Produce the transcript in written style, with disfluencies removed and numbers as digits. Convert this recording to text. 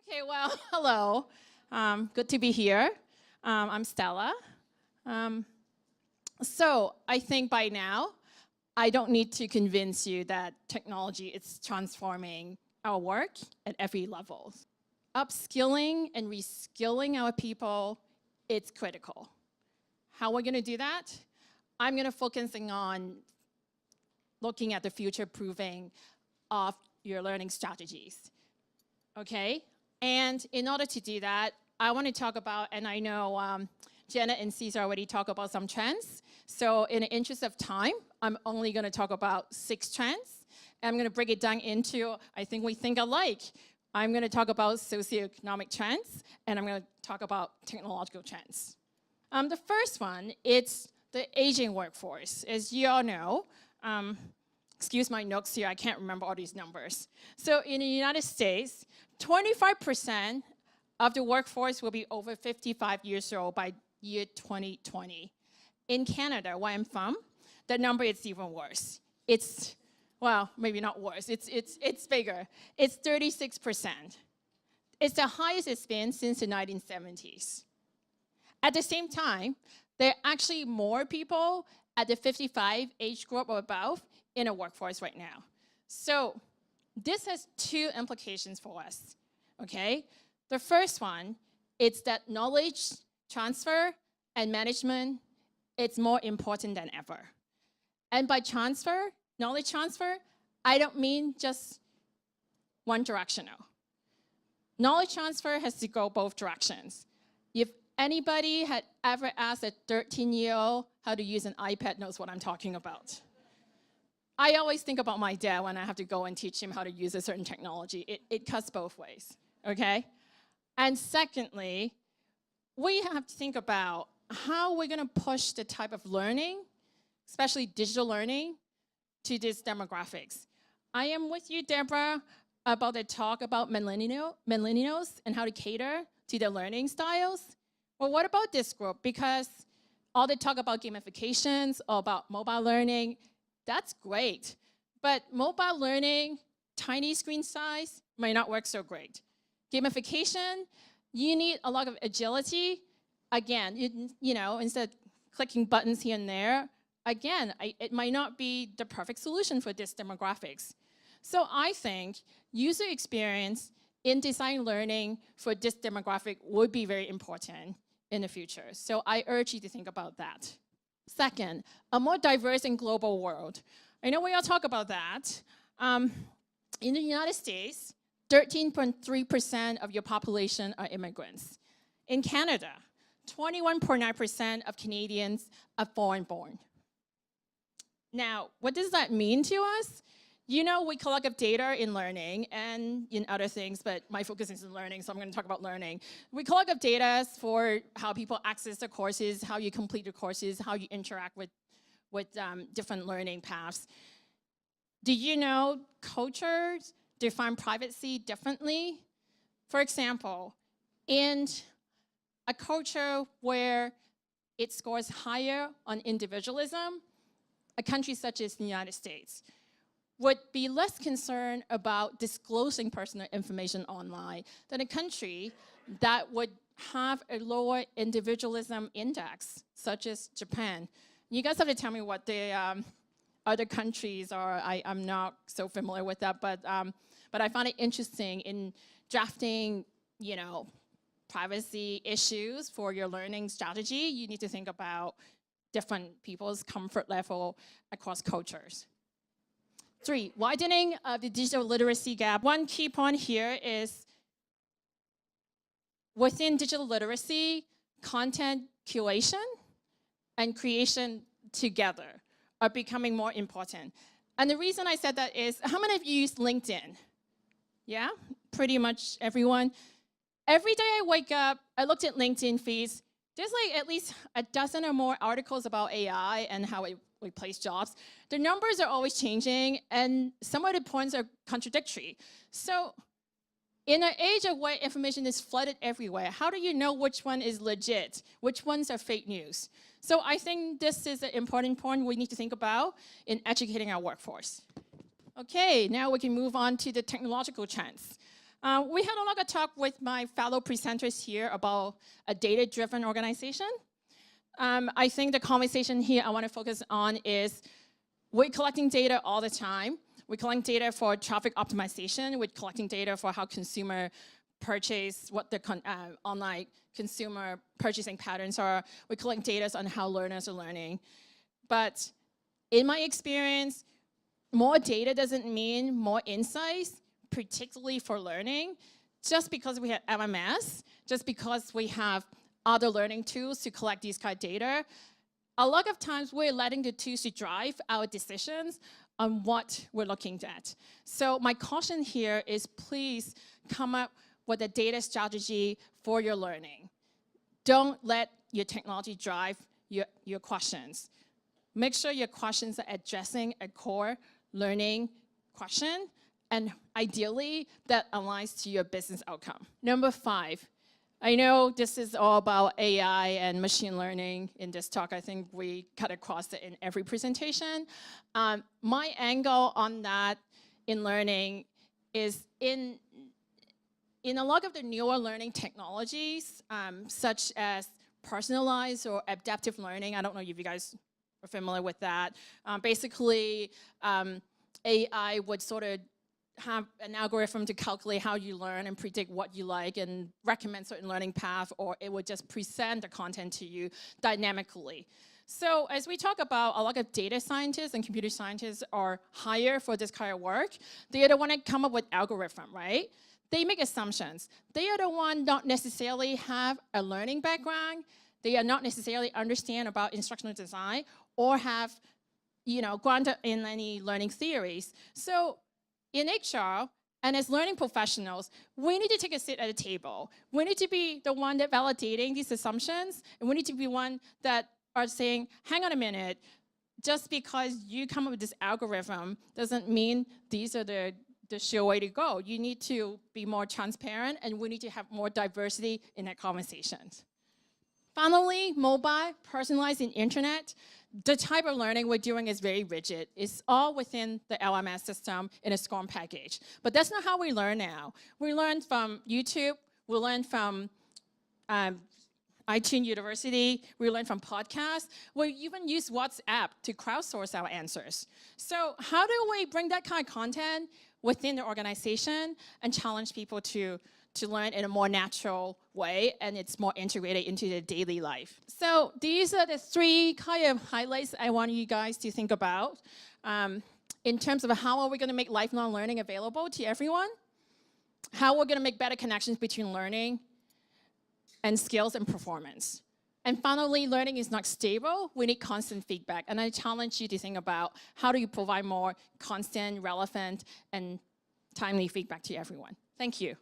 Okay, well, hello. Good to be here. I'm Stella. So I think by now, I don't need to convince you that technology is transforming our work at every level. Upskilling and reskilling our people, it's critical. How we're gonna do that? I'm gonna focusing on looking at the future-proofing of your learning strategies, okay? And in order to do that, I want to talk about, and I know Janet and Cesar already talked about some trends. So in the interest of time, I'm only going to talk about 6 trends. And I'm going to break it down into, I think we think alike. I'm going to talk about socioeconomic trends, and I'm going to talk about technological trends. The first one, it's the aging workforce. As you all know, excuse my notes here, I can't remember all these numbers. So in the United States, 25% of the workforce will be over 55 years old by year 2020. In Canada, where I'm from, the number is even worse. It's, well, maybe not worse, it's bigger. It's 36%. It's the highest it's been since the 1970s. At the same time, there are actually more people at the 55 age group or above in the workforce right now. So this has 2 implications for us, okay? The first one, it's that knowledge transfer and management, it's more important than ever. And by transfer, knowledge transfer, I don't mean just one directional. Knowledge transfer has to go both directions. If anybody had ever asked a 13-year-old how to use an iPad knows what I'm talking about. I always think about my dad when I have to go and teach him how to use a certain technology. It cuts both ways, okay? And secondly, we have to think about how we're gonna push the type of learning, especially digital learning, to these demographics. I am with you, Deborah, about the talk about millennials and how to cater to their learning styles. Well, what about this group? Because all the talk about gamifications or about mobile learning, that's great, but mobile learning, tiny screen size, might not work so great. Gamification, you need a lot of agility. Again, you know, instead of clicking buttons here and there, again, it might not be the perfect solution for this demographics. So I think user experience in design learning for this demographic would be very important in the future. So I urge you to think about that. Second, a more diverse and global world. I know we all talk about that. In the United States, 13.3% of your population are immigrants. In Canada, 21.9% of Canadians are foreign-born. Now, what does that mean to us? You know, we collect up data in learning and in other things, but my focus is in learning, so I'm going to talk about learning. We collect up data for how people access the courses, how you complete the courses, how you interact with different learning paths. Do you know cultures define privacy differently? For example, in a culture where it scores higher on individualism, a country such as the United States would be less concerned about disclosing personal information online than a country that would have a lower individualism index, such as Japan. You guys have to tell me what the other countries are. I'm not so familiar with that, but I find it interesting in drafting, you know, privacy issues for your learning strategy. You need to think about different people's comfort level across cultures. 3, widening of the digital literacy gap. One key point here is within digital literacy, content curation and creation together are becoming more important. And the reason I said that is, how many of you use LinkedIn? Yeah, pretty much everyone. Every day I wake up, I looked at LinkedIn feeds. There's like at least a dozen or more articles about AI and how it replaces jobs. The numbers are always changing, and some of the points are contradictory. So in an age of where information is flooded everywhere, how do you know which one is legit? Which ones are fake news? So I think this is an important point we need to think about in educating our workforce. Okay, now we can move on to the technological trends. We had a lot of talk with my fellow presenters here about a data-driven organization. I think the conversation here I want to focus on is we're collecting data all the time. We're collecting data for traffic optimization. We're collecting data for how consumer purchase, what the online consumer purchasing patterns are. We're collecting data on how learners are learning. But in my experience, more data doesn't mean more insights, particularly for learning. Just because we have LMS, just because we have other learning tools to collect these kind of data, a lot of times we're letting the tools to drive our decisions on what we're looking at. So my caution here is please come up with a data strategy for your learning. Don't let your technology drive your questions. Make sure your questions are addressing a core learning question, and ideally that aligns to your business outcome. Number 5, I know this is all about AI and machine learning in this talk. I think we cut across it in every presentation. My angle on that in learning is in a lot of the newer learning technologies, such as personalized or adaptive learning. I don't know if you guys are familiar with that. Basically, AI would sort of have an algorithm to calculate how you learn and predict what you like and recommend certain learning path, or it would just present the content to you dynamically. So as we talk about, a lot of data scientists and computer scientists are hired for this kind of work. They are the one that come up with algorithm, right? They make assumptions. They are the one not necessarily have a learning background. They are not necessarily understand about instructional design or have, grounded in any learning theories. So in HR, and as learning professionals, we need to take a seat at the table. We need to be the one that validating these assumptions, and we need to be one that are saying, hang on a minute, just because you come up with this algorithm doesn't mean these are the sure way to go. You need to be more transparent, and we need to have more diversity in that conversations. Finally, mobile, personalized in internet. The type of learning we're doing is very rigid. It's all within the LMS system in a SCORM package. But that's not how we learn now. We learn from YouTube. We learn from iTunes University. We learn from podcasts. We even use WhatsApp to crowdsource our answers. So how do we bring that kind of content within the organization and challenge people to learn in a more natural way, and it's more integrated into their daily life? So these are the 3 kind of highlights I want you guys to think about in terms of how are we going to make lifelong learning available to everyone, how we're going to make better connections between learning and skills and performance. And finally, learning is not stable. We need constant feedback. And I challenge you to think about how do you provide more constant, relevant, and timely feedback to everyone. Thank you.